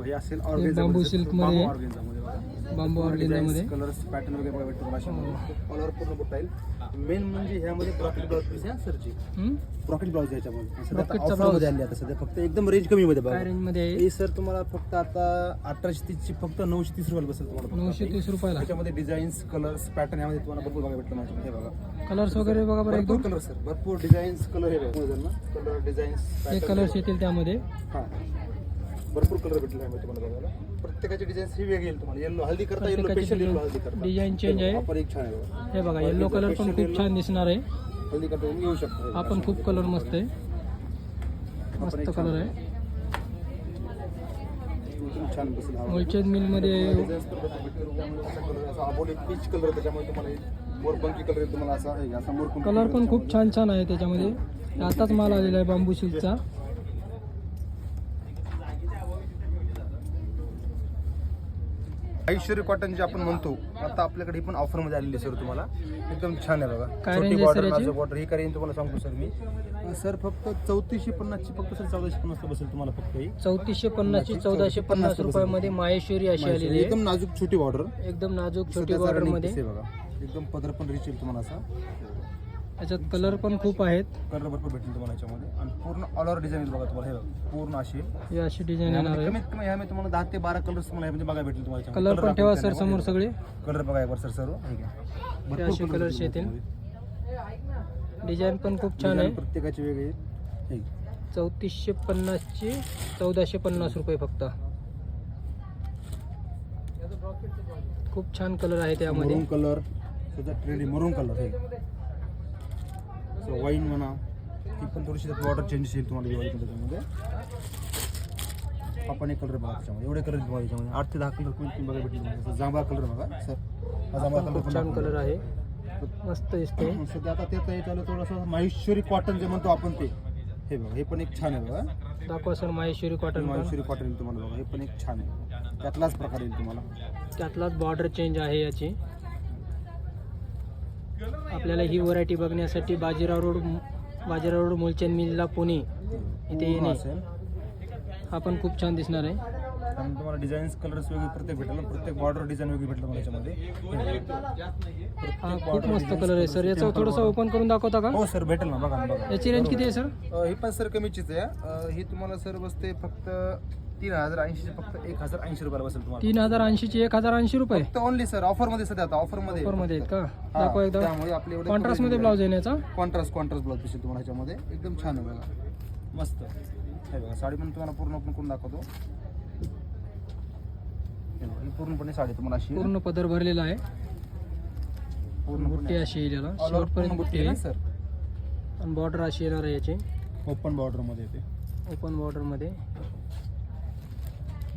हे असेल बांबू सिल्क मध्ये ऑर्गेन्झामध्ये बघा. बांबू ऑर्गेन्झामध्ये कलर्स पॅटर्न वगैरे बघा भेटतो अशा ऑल पूर्ण बुट्टा येईल. मेन म्हणजे ह्यामध्ये ब्रॉकेट ब्लाउज पीस आहे सरची. ब्रॉकेट ब्लाउज याच्यामध्ये सध्या ऑफरमध्ये आली आता सध्या फक्त एकदम रेंज कमी मध्ये बघा. काय रेंज मध्ये आहे? हे सर तुम्हाला फक्त आता 1830 ची फक्त 930 रुपयाला बसेल तुम्हाला. 930 रुपयाला. त्याच्यामध्ये डिझाईन्स कलर्स पॅटर्न यामध्ये तुम्हाला भरपूर बघा भेटलं माझ्याकडे. हे बघा कलर्स वगैरे बघा बरं एकदम. कलर सर भरपूर डिझाईन्स कलर हे बघा कलर डिझाईन्स हे कलर्स येतील त्यामध्ये. हां भरपूर कलर भेटले आहे तुम्हाला बघायला. प्रत्येकाची डिझाईन्स ही वेगळी येईल तुम्हाला. येलो हल्दी करता येलो स्पेशल येलो हल्दी करता डिझाईन चेंज आहे. आपण एक छान आहे बघा. हे बघा येलो कलर पण खूप छान दिसणार आहे. हल्दी करता तुम्ही घेऊ शकता. हा पण खूप कलर मस्त आहे. मस्त कलर आहे. एकदम छान बसेल. मुलचंद मिल मध्ये आबोली पीच कलर त्याच्यामध्ये तुम्हाला मोरपंखी कलर तुम्हाला असा मोरपंखी कलर पण खूप छान छान आहे त्याच्यामध्ये. आताच माल आलेला आहे बांबू सिल्कचा. ऐश्वर्य कॉटन जे आपण म्हणतो आता आपल्याकडे ही पण ऑफर मध्ये आलेली सर तुम्हाला. एकदम छान आहे बघा. काय छोटी रेंज बॉर्डर आहे माझं बॉर्डर ही करेन तुम्हाला सांगतो सर मी. सर फक्त 3450 ची फक्त सर 1450 बसेल तुम्हाला फक्त ही. 3450 ची 1450 रुपयामध्ये माहेश्वरी अशी आलेली आहे. एकदम नाजूक छोटी बॉर्डर. एकदम नाजूक छोटी बॉर्डर मध्ये बघा. एकदम पदर पण रिच येईल तुम्हाला असा. त्याच्यात कलर पण खूप आहेत. कलर भरपूर भेटेल तुम्हाला याच्यामध्ये. आणि पूर्ण ऑल ओव्हर डिझाईन बघा तुम्हाला. हे बघा पूर्ण अशी ही अशी डिझाईन येणार आहे. कमीत कमी ह्यामध्ये तुम्हाला 10 ते 12 कलर्स तुम्हाला यामध्ये बघा भेटेल तुम्हाला. कलर पण ठेवा सर समोर सगळे. कलर बघा एकवर सर सर्व. हे असे कलर्स येतील. डिझाईन पण खूप छान आहे. प्रत्येकाची वेगळी. 3450 ची 1450 रुपये फक्त. खूप छान कलर आहे त्यामध्ये. मरून कलर सुद्धा ट्रेंडी मरून कलर हे. सो वाईन म्हणा ती पण थोडीशी बॉर्डर चेंज येईल तुम्हाला दिवाळी त्याच्यामध्ये. आपण एक कलर बघा त्याच्यामध्ये. एवढे कलर तुम्हाला याच्यामध्ये 8 ते 10 कलर तुम्ही बघा भेटले. जांभळा कलर बघा सर. हा जांभळा कलर खूप छान कलर आहे. मस्त दिसते. सध्या आता ते चालू थोडंसं माहेश्वरी कॉटन जे म्हणतो आपण ते. हे बघा हे पण एक छान आहे बघा. दाखवा sir Maheshwari cotton. Maheshwari cotton येईल तुम्हाला बघा. हे पण एक छान आहे. त्यातलाच प्रकार येईल तुम्हाला. त्यातलाच बॉर्डर चेंज आहे याची. आपल्याला ही व्हरायटी बघण्यासाठी बाजीराव रोड मुलचंद मिलला पुणे इथे येणे. हा पण खूप छान दिसणार आहे. आणि तुम्हाला डिझाईन्स कलर्स वेगळे प्रत्येक भेटेल. प्रत्येक बॉर्डर डिझाईन वेगळी भेटेल मला याच्यामध्ये. हा खूप मस्त कलर आहे सर. याचं थोडंसं ओपन करून दाखवता का? हो सर भेटेल ना बघा ना बघा. याची रेंज किती आहे सर? ही पण सर कमीचीच आहे. ही तुम्हाला सर बसते फक्त 3080 ची फक्त 1080 रुपयाला बसेल तुम्हाला. 3080 ची 1080 रुपये फक्त ओनली सर ऑफर मध्ये सध्या आता ऑफर मध्ये आहेत का? दाखवा एकदा. त्यामुळे आपले एवढे कॉन्ट्रास्ट मध्ये ब्लाउज आहे याचा. कॉन्ट्रास्ट ब्लाउज दिसेल तुम्हाला ह्याच्यामध्ये. एकदम छान आहे बघा. मस्त हे बघा. साडी पण तुम्हाला पूर्ण ओपन करून दाखवतो. ही पूर्णपणे साडी तुम्हाला अशी पूर्ण पदर भरलेला आहे. पूर्ण बुट्टी अशी येईल याला. शेवटपर्यंत बुट्टी आहे सर. आणि बॉर्डर अशी येणार आहे याची. ओपन बॉर्डर मध्ये येते. ओपन बॉर्डर मध्ये.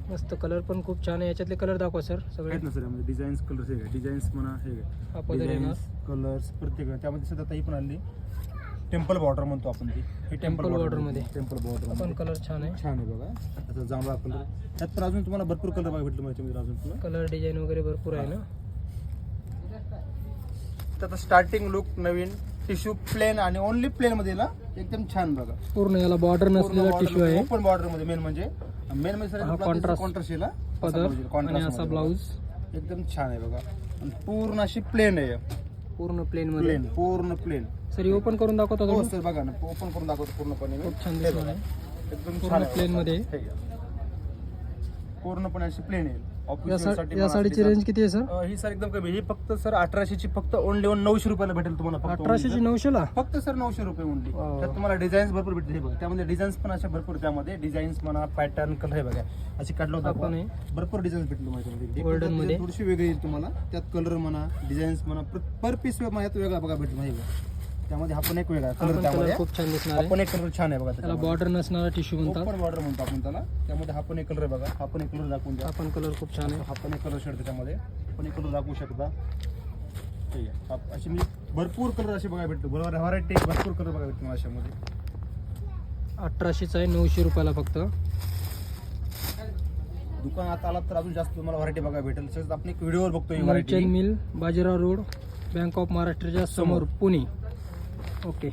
मस्त कलर पण खूप छान आहे. याच्यातले कलर दाखवा सर सगळे. आहेत ना सर यामध्ये डिझाईन्स कलर्स हे डिझाईन्स म्हणा हे डिझाईन्स कलर्स प्रत्येक त्यामध्ये सध्या ताई पण आली. टेम्पल बॉर्डर म्हणतो आपण ती. हे टेम्पल बॉर्डर मध्ये. टेम्पल बॉर्डर पण कलर छान आहे. छान आहे बघा. आता जांभळा कलर. त्यात पण अजून तुम्हाला भरपूर कलर बघा भेटले माझ्यामध्ये अजून तुला. कलर डिझाईन वगैरे भरपूर आहे ना. आता स्टार्टिंग लुक नवीन टिश्यू प्लेन आणि ओनली प्लेन मध्ये ना एकदम छान बघा. पूर्ण याला बॉर्डर नसलेला टिश्यू आहे. ओपन बॉर्डर मध्ये मेन म्हणजे कॉन्ट्रास्ट येईल. पदर आणि असा ब्लाऊज एकदम छान आहे बघा. आणि पूर्ण अशी प्लेन आहे. पूर्ण प्लेन मध्ये. पूर्ण प्लेन. सर ओपन करून दाखवतो हो सर बघा ना. ओपन करून दाखवतो पूर्णपणे. खूप छान दिसणार आहे. एकदम छान प्लेन मध्ये. पूर्णपणे अशी प्लेन येईल. या साडीची रेंज किती आहे सर? ही सर एकदम कमी. ही फक्त सर 1800 ची फक्त ओनली 900 रुपयाला भेटेल तुम्हाला. 1800 ची 900 ला फक्त सर 900 रुपये ओनली. त्यात तुम्हाला डिझाईन्स भरपूर भेटते. हे बघा त्यामध्ये डिझाईन्स पण अशा भरपूर. त्यामध्ये डिझाईन्स म्हणा पॅटर्न कलर हे बघा अशी काढलं होतं. भरपूर डिझाईन्स भेटले माझ्यामध्ये. गोल्डन मध्ये थोडीशी वेगळी येईल तुम्हाला. त्यात कलर म्हणा डिझाईन्स म्हणा पर पीस यात वेगळा बघा भेटेल. हे बघा त्यामध्ये हा पण एक वेगळा कलर. त्यामध्ये खूप छान दिसणार आहे. आपण एक कलर छान आहे बघा. त्याला बॉर्डर नसणारा टिश्यू म्हणतात. ओपन बॉर्डर म्हणतो आपण त्याला. त्यामध्ये हा पण एक कलर बघा. हा पण एक कलर दाखवून द्या. हा पण कलर खूप छान आहे. हा पण एक कलर शर्ट त्याच्यामध्ये पण एक कलर दाखवू शकता. अशी मी भरपूर कलर असे बघा भेटतो. बरोबर व्हरायटी भरपूर कलर बघा भेटतो अशामध्ये. 1800 चा आहे 900 रुपयाला फक्त. दुकानात आलात तर अजून जास्त तुम्हाला व्हरायटी बघा भेटेल. तसंच आपण एक व्हिडिओवर बघतोय. Mulchand mill Bajirao road bank of महाराष्ट्राच्या समोर पुणे. ओके.